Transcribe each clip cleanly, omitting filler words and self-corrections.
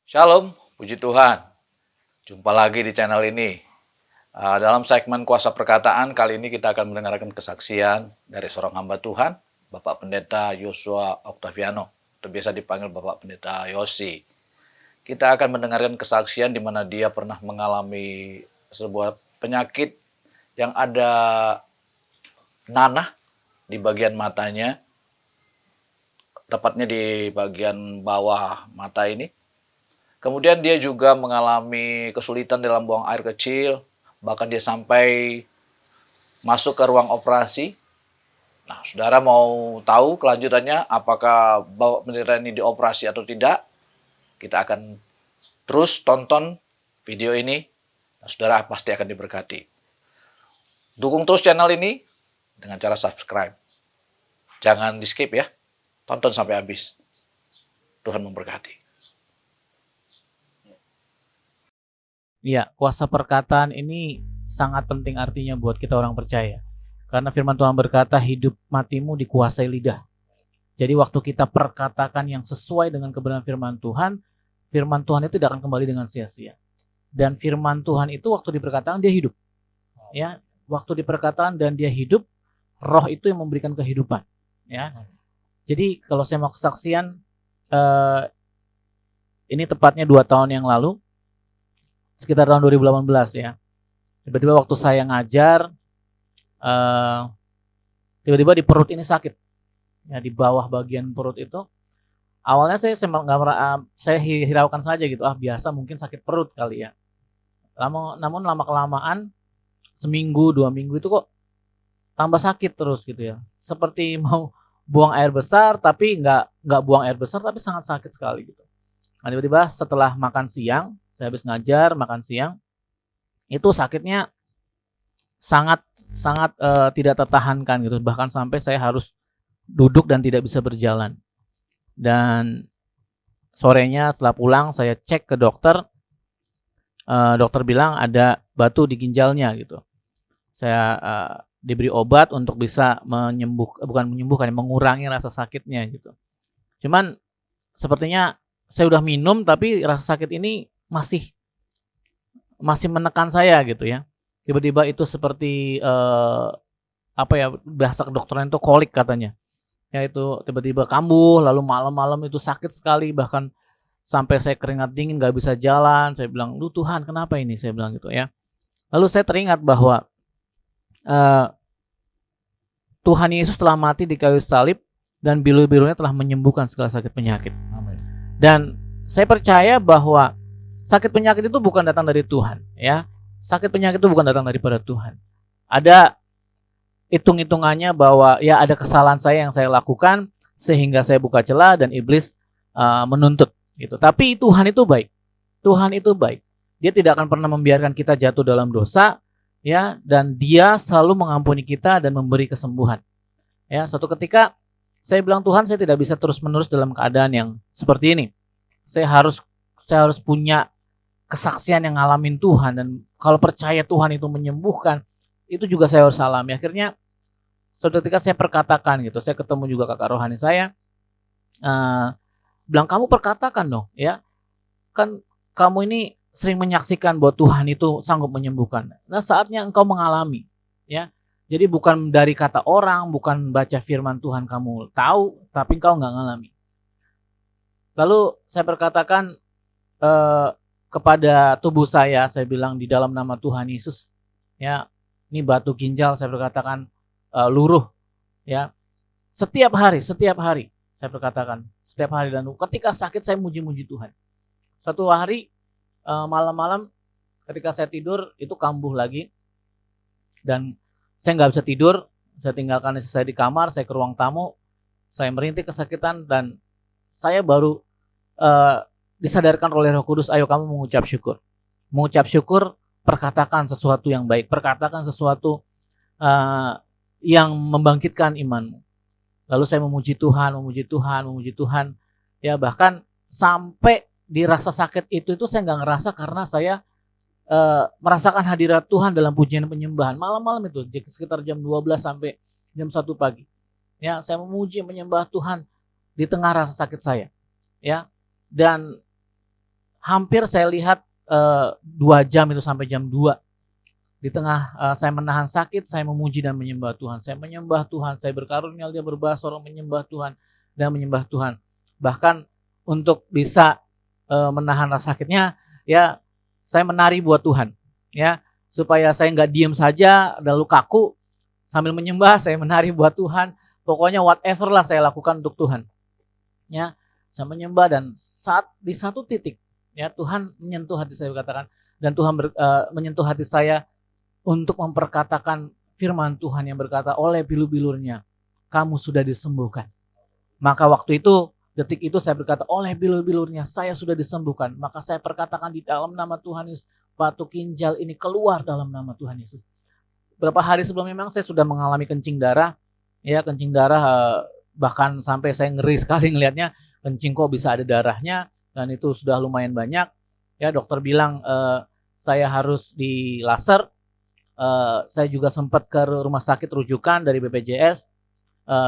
Shalom, puji Tuhan. Jumpa lagi di channel ini. Dalam segmen kuasa perkataan, kali ini kita akan mendengarkan kesaksian dari seorang hamba Tuhan, Bapak Pendeta Yosua Octaviano, atau biasa dipanggil Bapak Pendeta Yosi. Kita akan mendengarkan kesaksian di mana dia pernah mengalami sebuah penyakit yang ada nanah di bagian matanya, tepatnya di bagian bawah mata ini. Kemudian dia juga mengalami kesulitan dalam buang air kecil, bahkan dia sampai masuk ke ruang operasi. Nah, saudara mau tahu kelanjutannya, apakah Bapak Pendeta ini dioperasi atau tidak? Kita akan terus tonton video ini, nah, saudara pasti akan diberkati. Dukung terus channel ini dengan cara subscribe. Jangan di skip ya, tonton sampai habis. Tuhan memberkati. Iya, kuasa perkataan ini sangat penting artinya buat kita orang percaya. Karena firman Tuhan berkata, hidup matimu dikuasai lidah. Jadi waktu kita perkatakan yang sesuai dengan kebenaran firman Tuhan itu tidak akan kembali dengan sia-sia. Dan firman Tuhan itu waktu diperkatakan dia hidup. Ya, waktu diperkataan dan dia hidup, roh itu yang memberikan kehidupan. Ya. Jadi kalau saya mau kesaksian, ini tepatnya 2 tahun yang lalu, sekitar tahun 2018 ya. Tiba-tiba waktu saya ngajar, tiba-tiba di perut ini sakit. Ya, di bawah bagian perut itu. Awalnya saya hiraukan saja gitu. Biasa mungkin sakit perut kali ya. Namun lama-kelamaan, seminggu, 2 minggu itu kok tambah sakit terus gitu ya. Seperti mau buang air besar, tapi nggak buang air besar, tapi sangat sakit sekali gitu. Nah, tiba-tiba setelah makan siang, saya habis ngajar, makan siang, itu sakitnya sangat tidak tertahankan gitu. Bahkan sampai saya harus duduk dan tidak bisa berjalan. Dan sorenya setelah pulang saya cek ke dokter, dokter bilang ada batu di ginjalnya gitu. Saya diberi obat untuk bisa mengurangi rasa sakitnya gitu. Cuman sepertinya saya udah minum tapi rasa sakit ini masih menekan saya gitu ya. Tiba-tiba itu seperti bahasa kedokteran itu kolik katanya. Ya itu tiba-tiba kambuh, lalu malam-malam itu sakit sekali, bahkan sampai saya keringat dingin, gak bisa jalan. Saya bilang, "Duh Tuhan, kenapa ini?" Saya bilang gitu ya. Lalu saya teringat bahwa Tuhan Yesus telah mati di kayu salib dan biru-birunya telah menyembuhkan segala sakit penyakit. Amin. Dan saya percaya bahwa sakit penyakit itu bukan datang dari Tuhan, ya. Sakit penyakit itu bukan datang daripada Tuhan. Ada hitung-hitungannya bahwa ya ada kesalahan saya yang saya lakukan sehingga saya buka celah dan iblis menuntut gitu. Tapi Tuhan itu baik. Tuhan itu baik. Dia tidak akan pernah membiarkan kita jatuh dalam dosa, ya, dan dia selalu mengampuni kita dan memberi kesembuhan. Ya, suatu ketika saya bilang, "Tuhan, saya tidak bisa terus-menerus dalam keadaan yang seperti ini. Saya harus punya kesaksian yang ngalamin Tuhan, dan kalau percaya Tuhan itu menyembuhkan, itu juga saya harus alami." Akhirnya suatu ketika saya perkatakan gitu, saya ketemu juga kakak rohani saya, bilang, "Kamu perkatakan dong, ya. Kan kamu ini sering menyaksikan bahwa Tuhan itu sanggup menyembuhkan. Nah, saatnya engkau mengalami, ya. Jadi bukan dari kata orang, bukan baca firman Tuhan kamu tahu, tapi engkau nggak ngalami." Lalu saya perkatakan kepada tubuh saya bilang, "Di dalam nama Tuhan Yesus, ya, ini batu ginjal," saya perkatakan, "luruh, ya." Setiap hari saya perkatakan, setiap hari, dan ketika sakit saya muji-muji Tuhan. Suatu hari malam-malam ketika saya tidur itu kambuh lagi dan saya nggak bisa tidur. Saya tinggalkan istri saya di kamar, saya ke ruang tamu, saya merintih kesakitan dan saya baru disadarkan oleh Roh Kudus, "Ayo kamu mengucap syukur. Mengucap syukur, perkatakan sesuatu yang baik, perkatakan sesuatu yang membangkitkan imanmu." Lalu saya memuji Tuhan. Ya, bahkan sampai di rasa sakit itu saya nggak ngerasa karena saya merasakan hadirat Tuhan dalam pujian penyembahan malam-malam itu sekitar jam 12 sampai jam 1 pagi. Ya, saya memuji menyembah Tuhan di tengah rasa sakit saya. Ya. Dan hampir saya lihat 2 jam itu sampai jam 2. Di tengah saya menahan sakit, saya memuji dan menyembah Tuhan. Saya menyembah Tuhan, saya berkarunia dia berbahasa orang menyembah Tuhan dan menyembah Tuhan. Bahkan untuk bisa menahan rasa sakitnya, ya saya menari buat Tuhan, ya supaya saya nggak diem saja lalu kaku sambil menyembah. Saya menari buat Tuhan. Pokoknya whatever lah saya lakukan untuk Tuhan. Ya, saya menyembah dan di satu titik, ya Tuhan menyentuh hati saya berkatakan dan Tuhan menyentuh hati saya untuk memperkatakan firman Tuhan yang berkata, oleh bilu-bilurnya kamu sudah disembuhkan. Maka waktu itu, detik itu saya berkata, oleh bilu-bilurnya saya sudah disembuhkan. Maka saya perkatakan di dalam nama Tuhan Yesus, batu ginjal ini keluar dalam nama Tuhan Yesus. Berapa hari sebelumnya memang saya sudah mengalami kencing darah. Ya, kencing darah bahkan sampai saya ngeri sekali ngelihatnya, kencing kok bisa ada darahnya, dan itu sudah lumayan banyak. Ya, dokter bilang saya harus di laser. Saya juga sempat ke rumah sakit rujukan dari BPJS.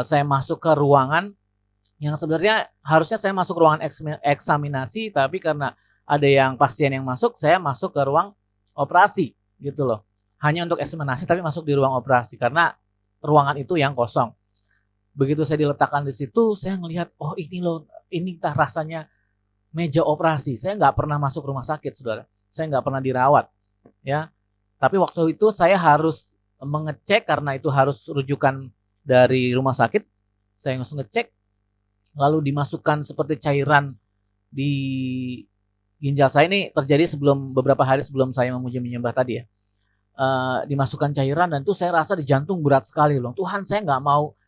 Saya masuk ke ruangan yang sebenarnya harusnya saya masuk ruangan eksaminasi, tapi karena ada yang pasien yang masuk, saya masuk ke ruang operasi gitu loh. Hanya untuk eksaminasi tapi masuk di ruang operasi karena ruangan itu yang kosong. Begitu saya diletakkan di situ, saya ngelihat, oh ini loh, ini tah rasanya meja operasi. Saya nggak pernah masuk rumah sakit, saudara. Saya nggak pernah dirawat, ya. Tapi waktu itu saya harus mengecek karena itu harus rujukan dari rumah sakit. Saya langsung ngecek, lalu dimasukkan seperti cairan di ginjal saya. Ini terjadi beberapa hari sebelum saya memuji menyembah tadi ya. Dimasukkan cairan dan itu saya rasa di jantung berat sekali loh. Tuhan, saya nggak mau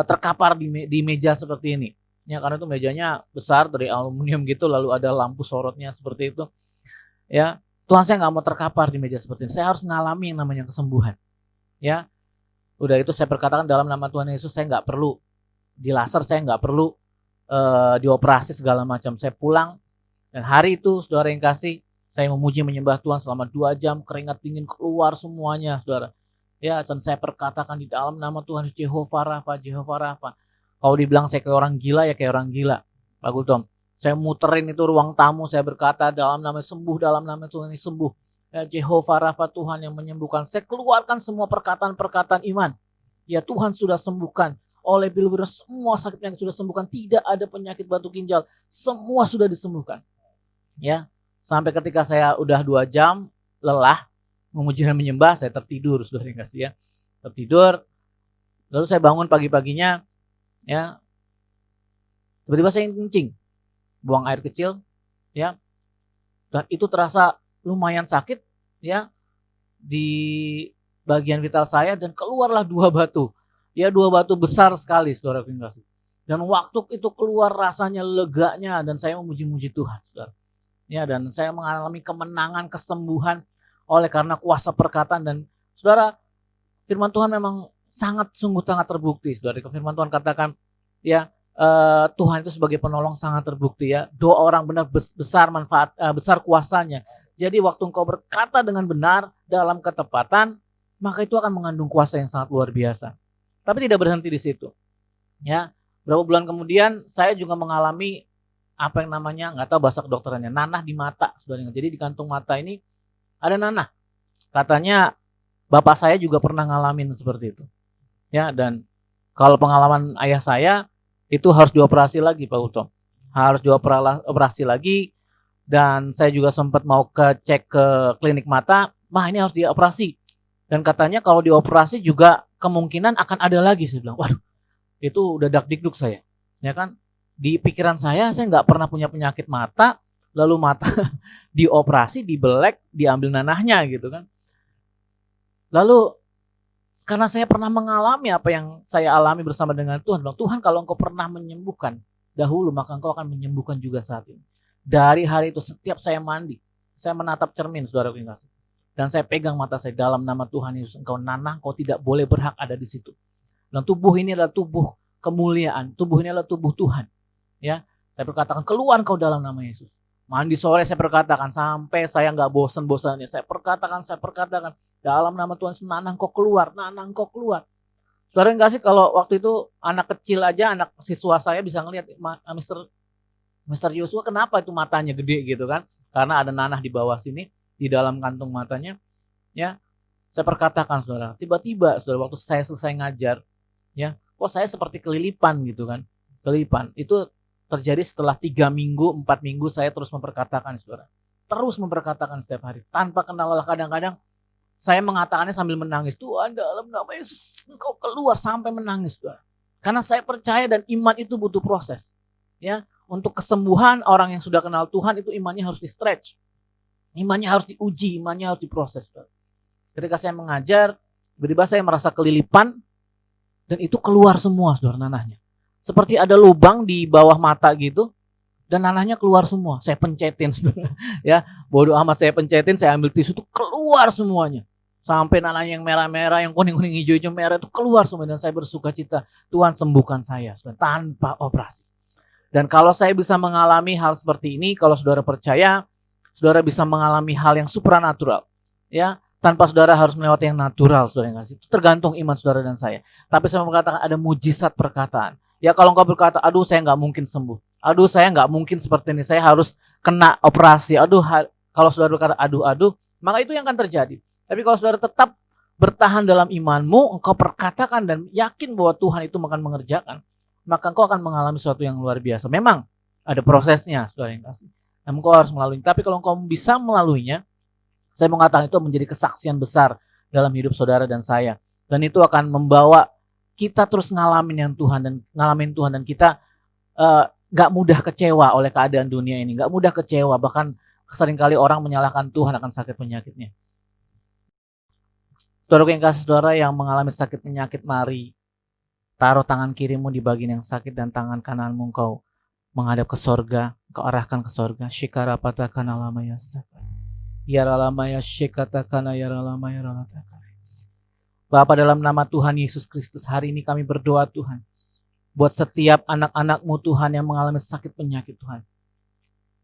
terkapar di meja seperti ini. Ya, karena itu mejanya besar dari aluminium gitu, lalu ada lampu sorotnya seperti itu. Ya, Tuhan, saya nggak mau terkapar di meja seperti ini. Saya harus ngalami yang namanya kesembuhan. Ya, udah itu saya perkatakan dalam nama Tuhan Yesus, saya nggak perlu di laser, saya nggak perlu dioperasi segala macam. Saya pulang dan hari itu, saudara yang kasih, saya memuji menyembah Tuhan selama 2 jam, keringat dingin keluar semuanya, saudara. Ya, dan saya perkatakan di dalam nama Tuhan Jehovah Rafa, Jehovah Rafa. Kalau dibilang saya kayak orang gila, ya kayak orang gila, Pak Gultom. Saya muterin itu ruang tamu, saya berkata dalam nama sembuh, dalam nama Tuhan ini sembuh. Ya, Jehovah Rafa, Tuhan yang menyembuhkan. Saya keluarkan semua perkataan-perkataan iman. Ya, Tuhan sudah sembuhkan. Oleh bilu-bilu semua sakit yang sudah sembuhkan. Tidak ada penyakit batu ginjal. Semua sudah disembuhkan. Ya, sampai ketika saya udah 2 jam lelah memuji dan menyembah, saya tertidur, sudah dikasih ya. Tertidur. Lalu saya bangun pagi-paginya, ya. Tiba-tiba saya kencing. Buang air kecil, ya, dan itu terasa lumayan sakit, ya, di bagian vital saya dan keluarlah 2 batu, ya 2 batu besar sekali, saudara kasih. Dan waktu itu keluar rasanya leganya dan saya memuji-muji Tuhan, saudara. Ya, dan saya mengalami kemenangan, kesembuhan oleh karena kuasa perkataan dan saudara, firman Tuhan memang sungguh sangat terbukti, saudara. Firman Tuhan katakan, ya. Tuhan itu sebagai penolong sangat terbukti ya. Doa orang benar besar manfaat, besar kuasanya. Jadi waktu engkau berkata dengan benar dalam ketepatan, maka itu akan mengandung kuasa yang sangat luar biasa. Tapi tidak berhenti di situ. Ya, berapa bulan kemudian saya juga mengalami apa yang namanya, nggak tahu bahasa kedokterannya, nanah di mata, saudara. Jadi di kantung mata ini ada nanah. Katanya bapak saya juga pernah ngalamin seperti itu. Ya, dan kalau pengalaman ayah saya itu harus dioperasi lagi, Pak Utom. Harus dioperasi lagi. Dan saya juga sempat mau cek ke klinik mata. Ini harus dioperasi. Dan katanya kalau dioperasi juga kemungkinan akan ada lagi. Saya bilang, waduh, itu udah dak-dikduk saya. Ya kan? Di pikiran saya nggak pernah punya penyakit mata. Lalu mata dioperasi, dibelek, diambil nanahnya gitu kan. Lalu karena saya pernah mengalami apa yang saya alami bersama dengan Tuhan. Tuhan, kalau engkau pernah menyembuhkan dahulu, maka engkau akan menyembuhkan juga saat ini. Dari hari itu setiap saya mandi, saya menatap cermin, saudara kasih. Dan saya pegang mata saya dalam nama Tuhan Yesus. Engkau nanah, engkau tidak boleh berhak ada di situ. Dan tubuh ini adalah tubuh kemuliaan. Tubuh ini adalah tubuh Tuhan. Ya, saya berkatakan keluar engkau dalam nama Yesus. Mandi sore saya perkatakan sampai saya nggak bosan-bosannya. Saya perkatakan dalam nama Tuhan, nanah engkau keluar, nanah engkau keluar. Saudara yang kasih, kalau waktu itu anak kecil aja, anak siswa saya bisa ngelihat, Mister, Mister Yosua kenapa itu matanya gede gitu kan? Karena ada nanah di bawah sini, di dalam kantung matanya. Ya, saya perkatakan saudara, tiba-tiba saudara waktu saya selesai ngajar, ya, kok saya seperti kelilipan gitu kan? Kelilipan itu terjadi setelah 3 minggu, 4 minggu saya terus memperkatakan saudara, terus memperkatakan setiap hari tanpa kenal lelah. Kadang-kadang saya mengatakannya sambil menangis. Tuhan dalam nama Yesus engkau keluar, sampai menangis saudara. Karena saya percaya dan iman itu butuh proses. Ya, untuk kesembuhan orang yang sudah kenal Tuhan itu imannya harus di stretch. Imannya harus diuji, imannya harus diproses. Ketika saya mengajar, tiba-tiba saya merasa kelilipan dan itu keluar semua saudara nanahnya. Seperti ada lubang di bawah mata gitu dan nanahnya keluar semua. Saya pencetin saudara. Ya, bodoh amat saya pencetin, saya ambil tisu itu keluar semuanya. Sampai nanahnya yang merah-merah, yang kuning-kuning, hijau-hijau, merah itu keluar semua dan saya bersuka cita. Tuhan sembuhkan saya saudara, tanpa operasi. Dan kalau saya bisa mengalami hal seperti ini, kalau saudara percaya, saudara bisa mengalami hal yang supranatural. Ya, tanpa saudara harus melewati yang natural, saudara yang kasih. Itu tergantung iman saudara dan saya. Tapi saya mau mengatakan ada mujizat perkataan. Ya kalau engkau berkata, aduh saya nggak mungkin sembuh. Aduh saya nggak mungkin seperti ini. Saya harus kena operasi. Kalau saudara berkata aduh, maka itu yang akan terjadi. Tapi kalau saudara tetap bertahan dalam imanmu, engkau perkatakan dan yakin bahwa Tuhan itu akan mengerjakan, maka engkau akan mengalami sesuatu yang luar biasa. Memang ada prosesnya, saudara yang kasih. Namun engkau harus melalui. Tapi kalau engkau bisa melaluinya, saya mengatakan itu menjadi kesaksian besar dalam hidup saudara dan saya. Dan itu akan membawa kita terus ngalamin Tuhan dan kita gak mudah kecewa oleh keadaan dunia ini. Gak mudah kecewa, bahkan seringkali orang menyalahkan Tuhan akan sakit penyakitnya. Saudara yang kasih, saudara yang mengalami sakit penyakit, mari taruh tangan kirimu di bagian yang sakit dan tangan kananmu engkau menghadap ke sorga, engkau arahkan ke sorga. Shikarapatakan alamaya sakit. Yaralamaya shikatakana yaralamaya ralatakana. Bapa, dalam nama Tuhan Yesus Kristus, hari ini kami berdoa Tuhan, buat setiap anak-anak-Mu Tuhan yang mengalami sakit penyakit Tuhan.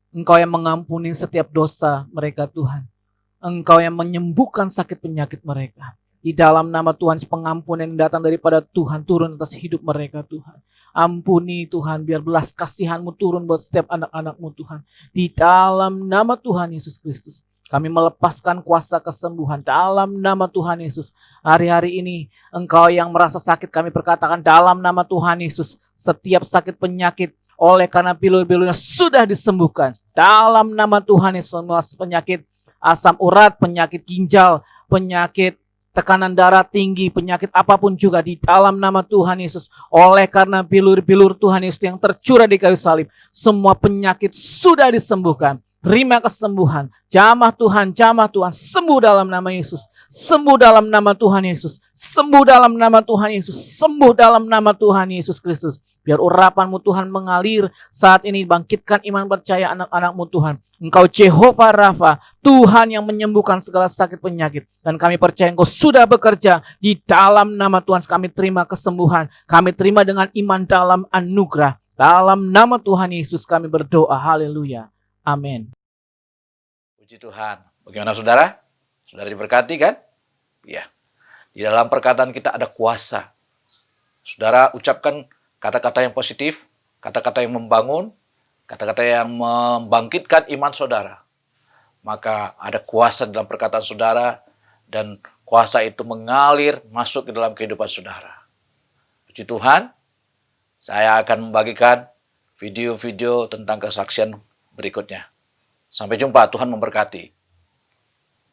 Engkau yang mengampuni setiap dosa mereka Tuhan. Engkau yang menyembuhkan sakit penyakit mereka. Di dalam nama Tuhan, pengampunan yang datang daripada Tuhan turun atas hidup mereka Tuhan. Ampuni Tuhan, biar belas kasihan-Mu turun buat setiap anak-anak-Mu Tuhan. Di dalam nama Tuhan Yesus Kristus, kami melepaskan kuasa kesembuhan dalam nama Tuhan Yesus. Hari-hari ini engkau yang merasa sakit, kami perkatakan dalam nama Tuhan Yesus, setiap sakit penyakit oleh karena bilur-bilurnya sudah disembuhkan. Dalam nama Tuhan Yesus, semua penyakit asam urat, penyakit ginjal, penyakit tekanan darah tinggi, penyakit apapun juga di dalam nama Tuhan Yesus. Oleh karena bilur-bilur Tuhan Yesus yang tercurah di kayu salib, semua penyakit sudah disembuhkan. Terima kesembuhan. Jamah Tuhan, sembuh dalam nama Yesus. Sembuh dalam nama Tuhan Yesus. Sembuh dalam nama Tuhan Yesus. Sembuh dalam nama Tuhan Yesus Kristus. Biar urapan-Mu Tuhan mengalir saat ini. Bangkitkan iman percaya anak-anak-Mu Tuhan. Engkau Jehovah Rafa, Tuhan yang menyembuhkan segala sakit penyakit. Dan kami percaya Engkau sudah bekerja di dalam nama Tuhan. Kami terima kesembuhan. Kami terima dengan iman dalam anugerah. Dalam nama Tuhan Yesus kami berdoa. Haleluya. Amin. Puji Tuhan. Bagaimana saudara? Saudara diberkati kan? Ya. Di dalam perkataan kita ada kuasa. Saudara ucapkan kata-kata yang positif, kata-kata yang membangun, kata-kata yang membangkitkan iman saudara. Maka ada kuasa dalam perkataan saudara dan kuasa itu mengalir masuk ke dalam kehidupan saudara. Puji Tuhan. Saya akan membagikan video-video tentang kesaksian berikutnya. Sampai jumpa, Tuhan memberkati.